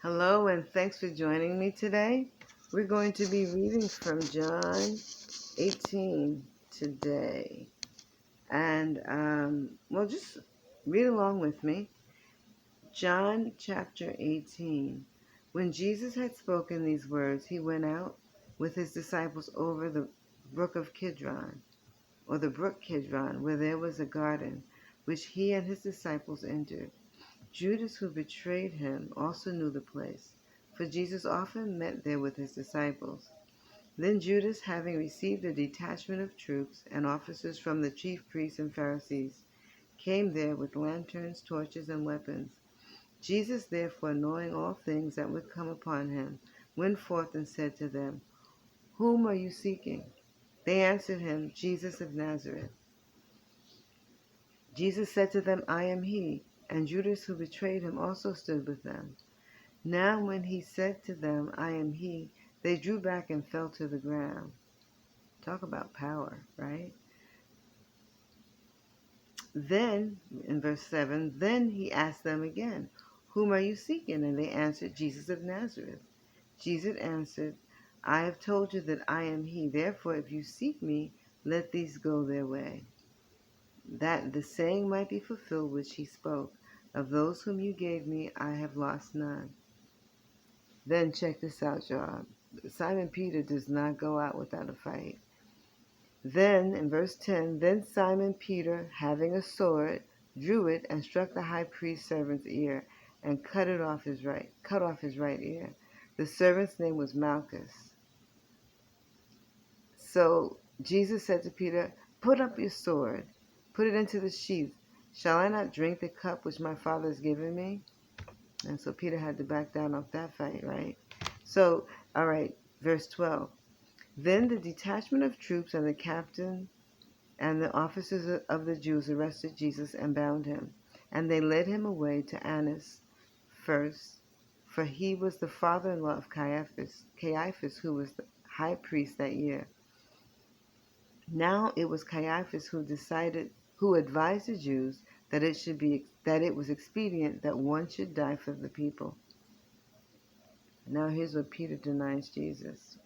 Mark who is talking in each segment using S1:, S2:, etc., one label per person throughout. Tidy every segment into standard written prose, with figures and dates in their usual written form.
S1: Hello, and thanks for joining me today. We're going to be reading from John 18 today. And, just read along with me. John chapter 18. When Jesus had spoken these words, he went out with his disciples over the brook of Kidron, or the brook Kidron, where there was a garden, which he and his disciples entered. Judas, who betrayed him, also knew the place, for Jesus often met there with his disciples. Then Judas, having received a detachment of troops and officers from the chief priests and Pharisees, came there with lanterns, torches, and weapons. Jesus, therefore, knowing all things that would come upon him, went forth and said to them, "Whom are you seeking?" They answered him, "Jesus of Nazareth." Jesus said to them, "I am he." And Judas, who betrayed him, also stood with them. Now when he said to them, "I am he," they drew back and fell to the ground. Talk about power, right? Then, in verse 7, then he asked them again, "Whom are you seeking?" And they answered, "Jesus of Nazareth." Jesus answered, "I have told you that I am he. Therefore, if you seek me, let these go their way, that the saying might be fulfilled which he spoke, of those whom you gave me, I have lost none." Then check this out, y'all. Simon Peter does not go out without a fight. Then, in verse 10, then Simon Peter, having a sword, drew it and struck the high priest's servant's ear and cut off his right ear. The servant's name was Malchus. So Jesus said to Peter, "Put up your sword, put it into the sheath. Shall I not drink the cup which my Father has given me?" And so Peter had to back down off that fight, right? So, all right, verse 12. Then the detachment of troops and the captain and the officers of the Jews arrested Jesus and bound him. And they led him away to Annas first, for he was the father-in-law of Caiaphas, who was the high priest that year. Now it was Caiaphas who advised the Jews that it was expedient that one should die for the people. Now here's what Peter denies Jesus.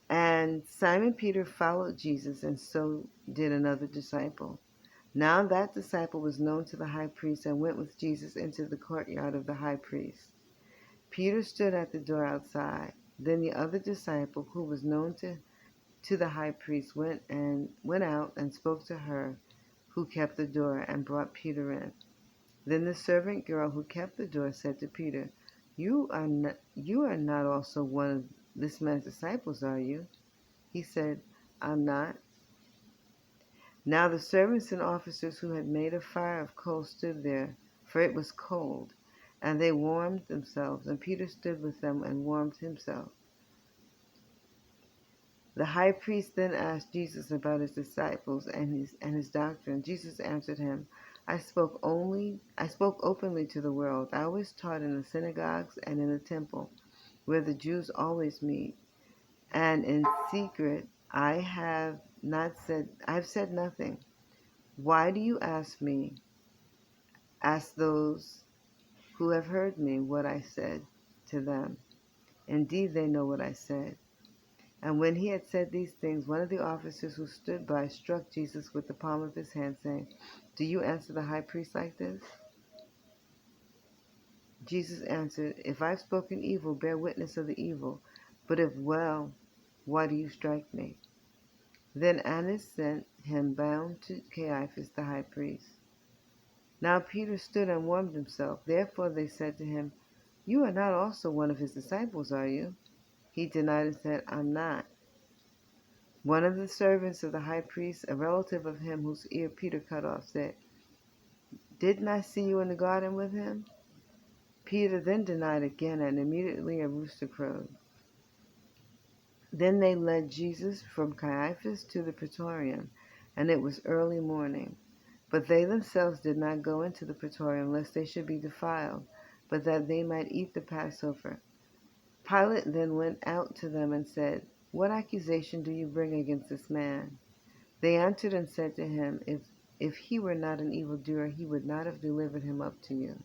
S1: And Simon Peter followed Jesus, and so did another disciple. Now that disciple was known to the high priest and went with Jesus into the courtyard of the high priest. Peter stood at the door outside. Then the other disciple, who was known to the high priest, went out and spoke to her who kept the door and brought Peter in. Then the servant girl who kept the door said to Peter, You are not also one of this man's disciples, are you?" He said, "I'm not." Now the servants and officers who had made a fire of coals stood there, for it was cold, and they warmed themselves, and Peter stood with them and warmed himself. The high priest then asked Jesus about his disciples and his doctrine. Jesus answered him, I spoke openly to the world. I was taught in the synagogues and in the temple, where the Jews always meet. And in secret I have said nothing. Why do you ask me? Ask those who have heard me what I said to them. Indeed, they know what I said. And when he had said these things, one of the officers who stood by struck Jesus with the palm of his hand, saying, Do you answer the high priest like this? Jesus answered, If I've spoken evil, bear witness of the evil. But if well, why do you strike me? Then Annas sent him bound to Caiaphas the high priest. Now Peter stood and warmed himself. Therefore they said to him, You are not also one of his disciples, are you? He denied and said, I'm not. One of the servants of the high priest, a relative of him whose ear Peter cut off, said, Didn't I see you in the garden with him? Peter then denied again, and immediately a rooster crowed. Then they led Jesus from Caiaphas to the praetorium, and it was early morning. But they themselves did not go into the praetorium, lest they should be defiled, but that they might eat the Passover. Pilate then went out to them and said, What accusation do you bring against this man? They answered and said to him, If he were not an evildoer, he would not have delivered him up to you.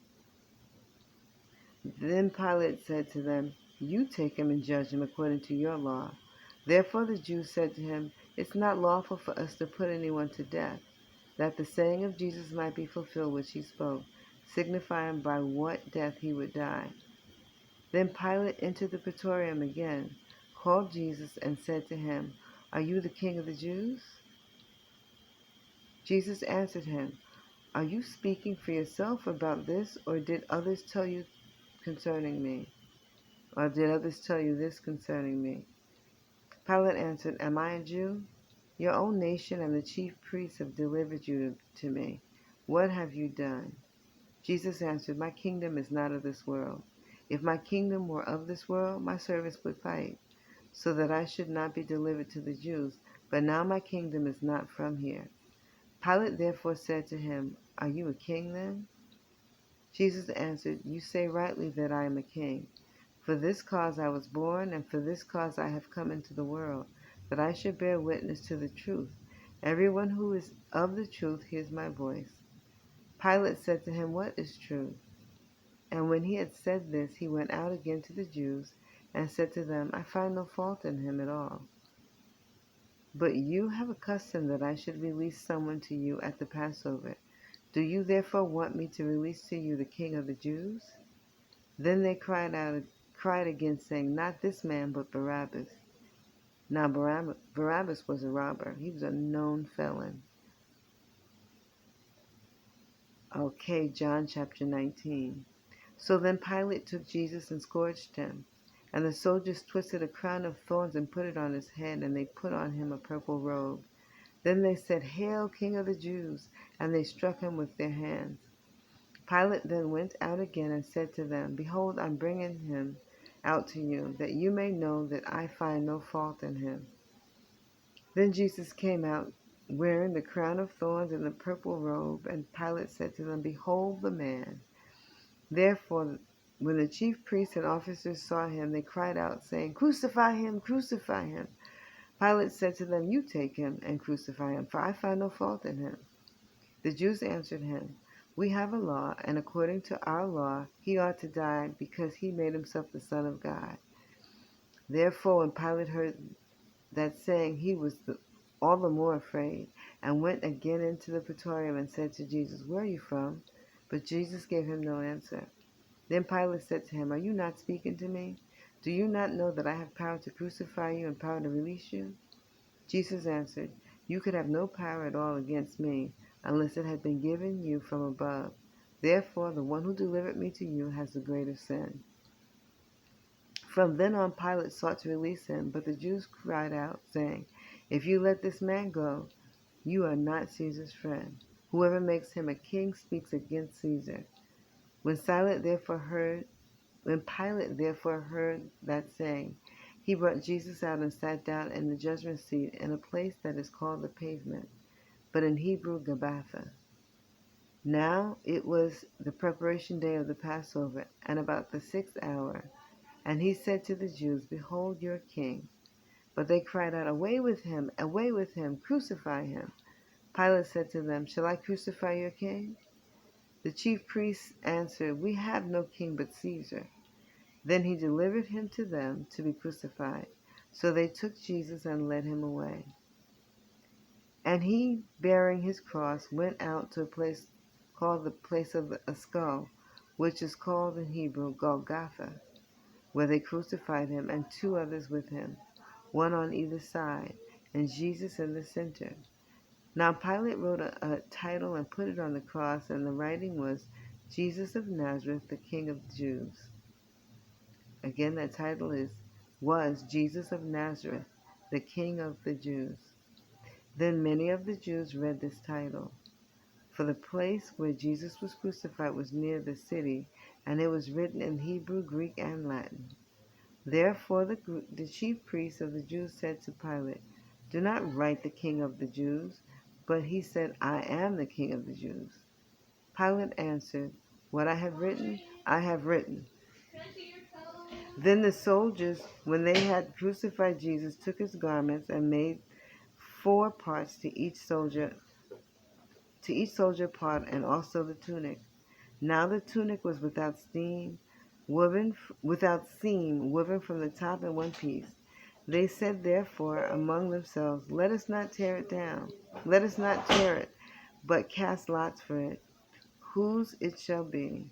S1: Then Pilate said to them, "You take him and judge him according to your law." Therefore the Jews said to him, "It's not lawful for us to put anyone to death," that the saying of Jesus might be fulfilled which he spoke, signifying by what death he would die. Then Pilate entered the praetorium again, called Jesus, and said to him, "Are you the king of the Jews?" Jesus answered him, "Are you speaking for yourself about this, or did others tell you concerning me? Or did others tell you this concerning me?" Pilate answered, "Am I a Jew? Your own nation and the chief priests have delivered you to me. What have you done?" Jesus answered, "My kingdom is not of this world. If my kingdom were of this world, my servants would fight, so that I should not be delivered to the Jews. But now my kingdom is not from here." Pilate therefore said to him, "Are you a king then?" Jesus answered, "You say rightly that I am a king. For this cause I was born, and for this cause I have come into the world, that I should bear witness to the truth. Everyone who is of the truth hears my voice." Pilate said to him, "What is truth?" And when he had said this, he went out again to the Jews, and said to them, "I find no fault in him at all. But you have a custom that I should release someone to you at the Passover. Do you therefore want me to release to you the King of the Jews?" Then they cried again, saying, "Not this man, but Barabbas." Now Barabbas was a robber. He was a known felon. Okay, John chapter 19. So then Pilate took Jesus and scourged him. And the soldiers twisted a crown of thorns and put it on his head, and they put on him a purple robe. Then they said, "Hail, King of the Jews!" And they struck him with their hands. Pilate then went out again and said to them, "Behold, I'm bringing him out to you, that you may know that I find no fault in him." Then Jesus came out, wearing the crown of thorns and the purple robe, and Pilate said to them, "Behold the man." Therefore, when the chief priests and officers saw him, they cried out, saying, "Crucify him! Crucify him!" Pilate said to them, "You take him and crucify him, for I find no fault in him." The Jews answered him, "We have a law, and according to our law he ought to die, because he made himself the Son of God." Therefore, when Pilate heard that saying, he was all the more afraid, and went again into the praetorium and said to Jesus, "Where are you from?" But Jesus gave him no answer. Then Pilate said to him, "Are you not speaking to me? Do you not know that I have power to crucify you and power to release you?" Jesus answered, "You could have no power at all against me, unless it had been given you from above. Therefore, the one who delivered me to you has the greater sin." From then on Pilate sought to release him, but the Jews cried out, saying, "If you let this man go, you are not Caesar's friend. Whoever makes him a king speaks against Caesar." When Pilate therefore heard that saying, he brought Jesus out and sat down in the judgment seat in a place that is called the Pavement, but in Hebrew Gabbatha. Now it was the preparation day of the Passover, and about the 6th hour. And he said to the Jews, "Behold your king." But they cried out, "Away with him! Away with him! Crucify him!" Pilate said to them, "Shall I crucify your king?" The chief priests answered, "We have no king but Caesar." Then he delivered him to them to be crucified. So they took Jesus and led him away. And he, bearing his cross, went out to a place called the place of a skull, which is called in Hebrew Golgotha, where they crucified him and two others with him, one on either side, and Jesus in the center. Now Pilate wrote a title and put it on the cross, and the writing was, "Jesus of Nazareth, the King of the Jews." Again, that title was Jesus of Nazareth, the King of the Jews. Then many of the Jews read this title. For the place where Jesus was crucified was near the city, and it was written in Hebrew, Greek, and Latin. Therefore the chief priests of the Jews said to Pilate, "Do not write the King of the Jews." But he said, "I am the King of the Jews." Pilate answered, "What I have written, I have written." Then the soldiers, when they had crucified Jesus, took his garments and made 4 parts to each soldier part, and also the tunic. Now the tunic was without seam, without seam, woven from the top in one piece. They said therefore among themselves, let us not tear it down. Let us not tear it, but cast lots for it, whose it shall be,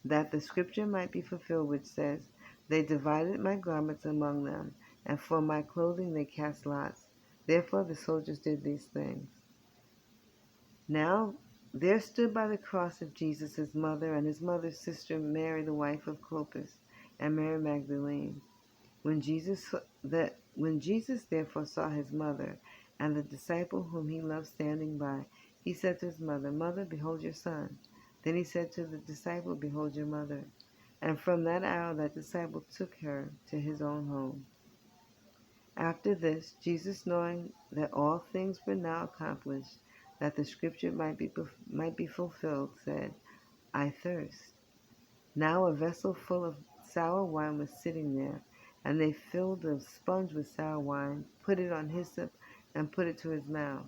S1: that the scripture might be fulfilled which says, they divided my garments among them, and for my clothing they cast lots. Therefore the soldiers did these things. Now there stood by the cross of Jesus his mother and his mother's sister Mary the wife of Clopas, and Mary Magdalene. When Jesus therefore saw his mother and the disciple whom he loved standing by, he said to his mother, Mother, behold your son. Then he said to the disciple, Behold your mother. And from that hour that disciple took her to his own home. After this, Jesus, knowing that all things were now accomplished, that the scripture might be fulfilled, said, I thirst. Now a vessel full of sour wine was sitting there, and they filled a sponge with sour wine, put it on hyssop, and put it to his mouth.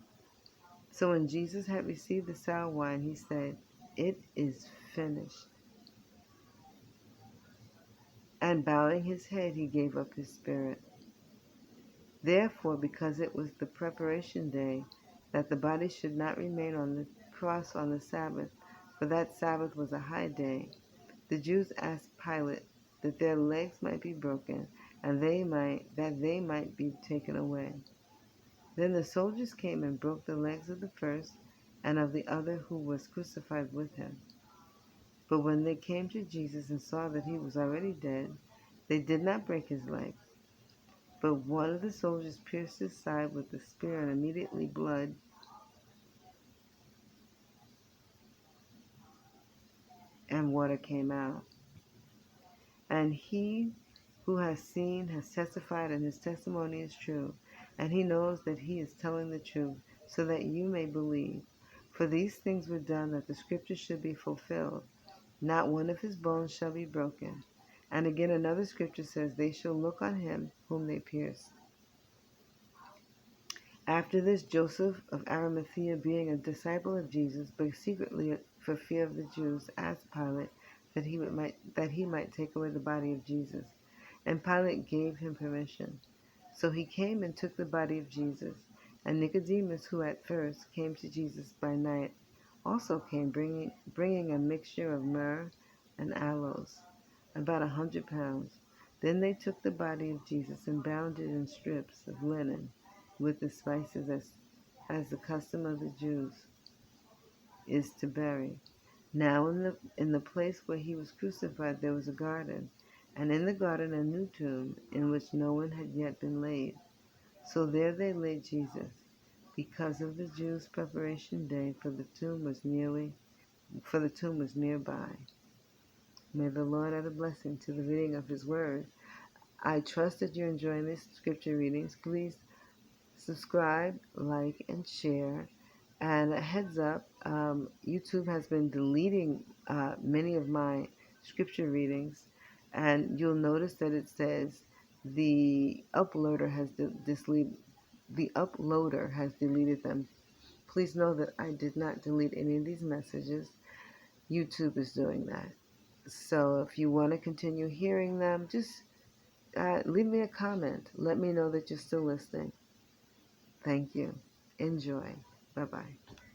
S1: So when Jesus had received the sour wine, he said, It is finished. And bowing his head, he gave up his spirit. Therefore, because it was the preparation day, that the body should not remain on the cross on the Sabbath, for that Sabbath was a high day, the Jews asked Pilate that their legs might be broken, and that they might be taken away. Then the soldiers came and broke the legs of the first and of the other who was crucified with him. But when they came to Jesus and saw that he was already dead, they did not break his legs. But one of the soldiers pierced his side with a spear, and immediately blood and water came out. And he who has seen has testified, and his testimony is true. And he knows that he is telling the truth, so that you may believe. For these things were done that the scripture should be fulfilled. Not one of his bones shall be broken. And again another scripture says, They shall look on him whom they pierced. After this, Joseph of Arimathea, being a disciple of Jesus, but secretly for fear of the Jews, asked Pilate that he might take away the body of Jesus. And Pilate gave him permission. So he came and took the body of Jesus. And Nicodemus, who at first came to Jesus by night, also came, bringing a mixture of myrrh and aloes, about 100 pounds. Then they took the body of Jesus and bound it in strips of linen with the spices, as the custom of the Jews is to bury. Now in the place where he was crucified there was a garden, and in the garden a new tomb, in which no one had yet been laid. So there they laid Jesus, because of the Jews' preparation day, for the tomb was nearby. May the Lord add a blessing to the reading of his word. I trust that you're enjoying these scripture readings. Please subscribe, like, and share. And a heads up, YouTube has been deleting many of my scripture readings, and you'll notice that it says the uploader has deleted them. Please know that I did not delete any of these messages. YouTube is doing that. So if you want to continue hearing them, just leave me a comment. Let me know that you're still listening. Thank you. Enjoy. Bye-bye.